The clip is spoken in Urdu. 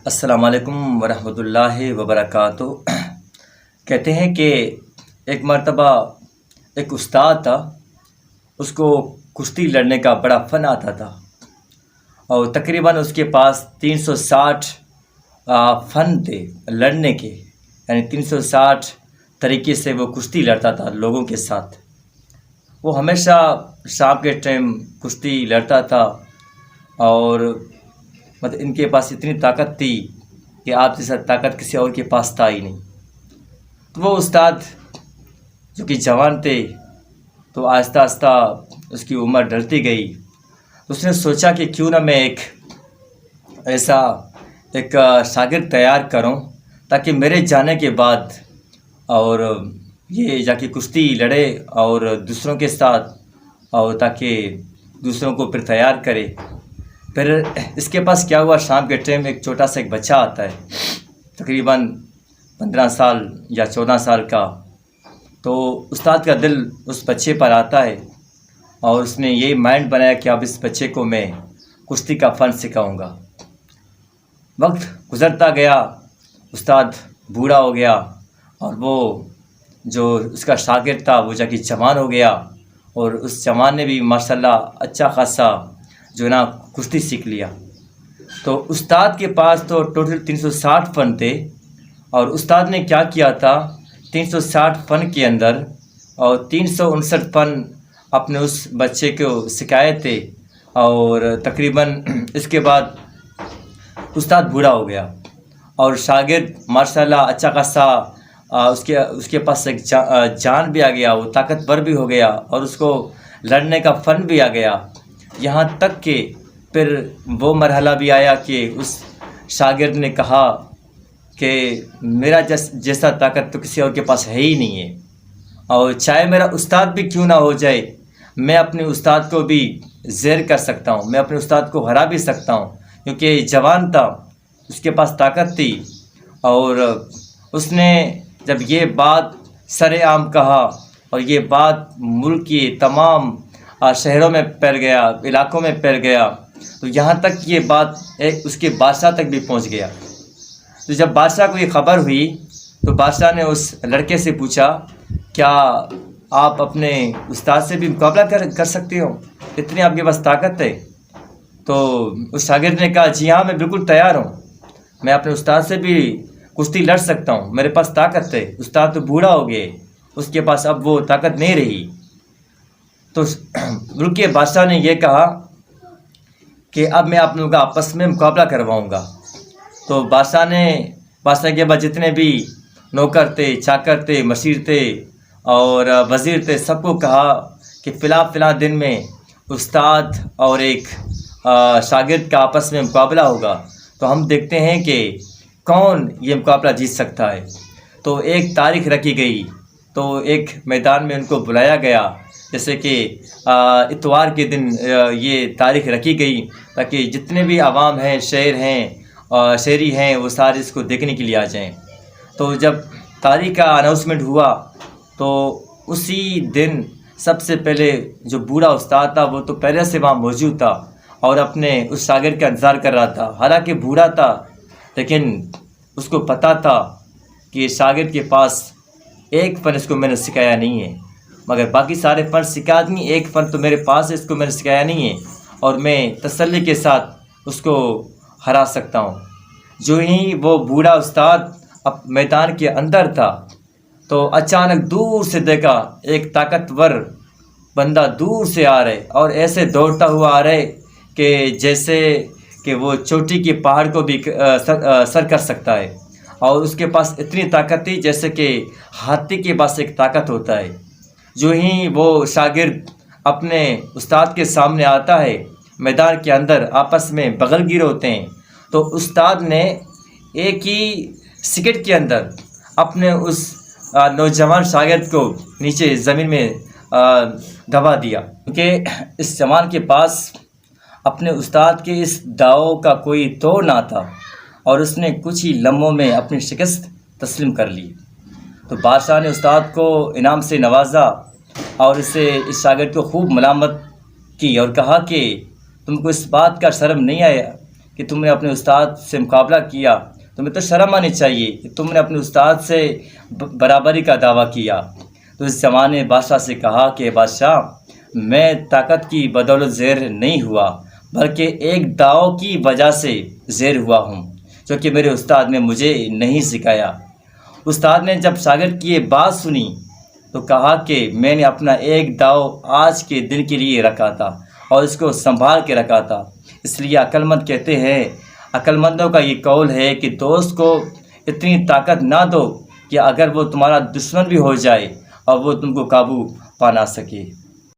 السلام علیکم ورحمۃ اللہ وبرکاتہ۔ کہتے ہیں کہ ایک مرتبہ ایک استاد تھا، اس کو کشتی لڑنے کا بڑا فن آتا تھا، اور تقریباً اس کے پاس 360 فن تھے لڑنے کے، یعنی 360 طریقے سے وہ کشتی لڑتا تھا لوگوں کے ساتھ۔ وہ ہمیشہ شام کے ٹائم کشتی لڑتا تھا، اور ان کے پاس اتنی طاقت تھی کہ آپ جیسا طاقت کسی اور کے پاس تھا ہی نہیں۔ تو وہ استاد جو کہ جوان تھے، تو آہستہ آہستہ اس کی عمر ڈھلتی گئی، تو اس نے سوچا کہ کیوں نہ میں ایک شاگرد تیار کروں تاکہ میرے جانے کے بعد اور یہ جا کے کشتی لڑے اور دوسروں کے ساتھ، اور تاکہ دوسروں کو پھر تیار کرے۔ پھر اس کے پاس کیا ہوا، شام کے ٹائم ایک چھوٹا سا ایک بچہ آتا ہے، تقریباً 15 سال یا 14 سال کا۔ تو استاد کا دل اس بچے پر آتا ہے، اور اس نے یہ مائنڈ بنایا کہ اب اس بچے کو میں کشتی کا فن سکھاؤں گا۔ وقت گزرتا گیا، استاد بوڑھا ہو گیا، اور وہ جو اس کا شاگرد تھا وہ جا کے جوان ہو گیا، اور اس جوان نے بھی ماشاءاللہ اچھا خاصا جو نا کشتی سیکھ لیا۔ تو استاد کے پاس تو ٹوٹل 360 فن تھے، اور استاد نے کیا کیا تھا، 360 فن کے اندر اور 359 فن اپنے اس بچے کو سکھائے تھے۔ اور تقریباً اس کے بعد استاد بوڑھا ہو گیا، اور شاگرد ماشاءاللہ اچھا خاصا اس کے پاس ایک جان بھی آ گیا، وہ طاقتور بھی ہو گیا، اور اس کو لڑنے کا فن بھی آ گیا۔ یہاں تک کہ پھر وہ مرحلہ بھی آیا کہ اس شاگرد نے کہا کہ میرا جیسا طاقت تو کسی اور کے پاس ہے ہی نہیں ہے، اور چاہے میرا استاد بھی کیوں نہ ہو جائے، میں اپنے استاد کو بھی زیر کر سکتا ہوں، میں اپنے استاد کو ہرا بھی سکتا ہوں، کیونکہ جوان تھا، اس کے پاس طاقت تھی۔ اور اس نے جب یہ بات سر عام کہا، اور یہ بات ملک کی تمام شہروں میں پھیل گیا، علاقوں میں پھیل گیا، تو یہاں تک یہ بات اس کے بادشاہ تک بھی پہنچ گیا۔ تو جب بادشاہ کو یہ خبر ہوئی، تو بادشاہ نے اس لڑکے سے پوچھا، کیا آپ اپنے استاد سے بھی مقابلہ کر سکتے ہو، اتنی آپ کے پاس طاقت ہے؟ تو اس شاگرد نے کہا، جی ہاں، میں بالکل تیار ہوں، میں اپنے استاد سے بھی کشتی لڑ سکتا ہوں، میرے پاس طاقت ہے، استاد تو بوڑھا ہو گئے، اس کے پاس اب وہ طاقت نہیں رہی۔ تو ملک کے بادشاہ نے یہ کہا کہ اب میں آپ لوگوں کا آپس میں مقابلہ کرواؤں گا۔ تو بادشاہ کے بعد جتنے بھی نوکر تھے، چاکر تھے، مشیر تھے اور وزیر تھے، سب کو کہا کہ فلاں دن میں استاد اور ایک شاگرد کا آپس میں مقابلہ ہوگا، تو ہم دیکھتے ہیں کہ کون یہ مقابلہ جیت سکتا ہے۔ تو ایک تاریخ رکھی گئی، تو ایک میدان میں ان کو بلایا گیا، جیسے کہ اتوار کے دن یہ تاریخ رکھی گئی، تاکہ جتنے بھی عوام ہیں، شہری ہیں، وہ سارے اس کو دیکھنے کے لیے آ جائیں۔ تو جب تاریخ کا اناؤنسمنٹ ہوا، تو اسی دن سب سے پہلے جو بوڑھا استاد تھا وہ تو پہلے سے وہاں موجود تھا، اور اپنے اس شاگرد کا انتظار کر رہا تھا۔ حالانکہ بوڑھا تھا، لیکن اس کو پتہ تھا کہ شاگرد کے پاس ایک فن اس کو میں نے سکھایا نہیں ہے، مگر باقی سارے فن سکھا دیں، ایک فن تو میرے پاس ہے، اس کو میں نے سکھایا نہیں ہے، اور میں تسلی کے ساتھ اس کو ہرا سکتا ہوں۔ جو ہی وہ بوڑھا استاد اب میدان کے اندر تھا، تو اچانک دور سے دیکھا ایک طاقتور بندہ دور سے آ رہے، اور ایسے دوڑتا ہوا آ رہے کہ جیسے کہ وہ چوٹی کے پہاڑ کو بھی سر کر سکتا ہے، اور اس کے پاس اتنی طاقت تھی جیسے کہ ہاتھی کے پاس ایک طاقت ہوتا ہے۔ جو ہی وہ شاگرد اپنے استاد کے سامنے آتا ہے، میدان کے اندر آپس میں بغل گیر ہوتے ہیں، تو استاد نے ایک ہی سیکنڈ کے اندر اپنے اس نوجوان شاگرد کو نیچے زمین میں دبا دیا، کیونکہ اس جوان کے پاس اپنے استاد کے اس داؤ کا کوئی توڑ نہ تھا، اور اس نے کچھ ہی لمحوں میں اپنی شکست تسلیم کر لی۔ تو بادشاہ نے استاد کو انعام سے نوازا، اور اس شاگرد کو خوب ملامت کی، اور کہا کہ تم کو اس بات کا شرم نہیں آیا کہ کہ تم نے اپنے استاد سے مقابلہ کیا، تمہیں تو شرم آنی چاہیے کہ تم نے اپنے استاد سے برابری کا دعویٰ کیا۔ تو اس جوان نے بادشاہ سے کہا کہ بادشاہ، میں طاقت کی بدولت زیر نہیں ہوا، بلکہ ایک داؤ کی وجہ سے زیر ہوا ہوں، جو کہ میرے استاد نے مجھے نہیں سکھایا۔ استاد نے جب شاگرد کی یہ بات سنی تو کہا کہ میں نے اپنا ایک داؤ آج کے دن کے لیے رکھا تھا اور اس کو سنبھال کے رکھا تھا۔ اس لیے عقلمند کہتے ہیں، عقلمندوں کا یہ قول ہے کہ دوست کو اتنی طاقت نہ دو کہ اگر وہ تمہارا دشمن بھی ہو جائے اور وہ تم کو قابو پا نہ سکے۔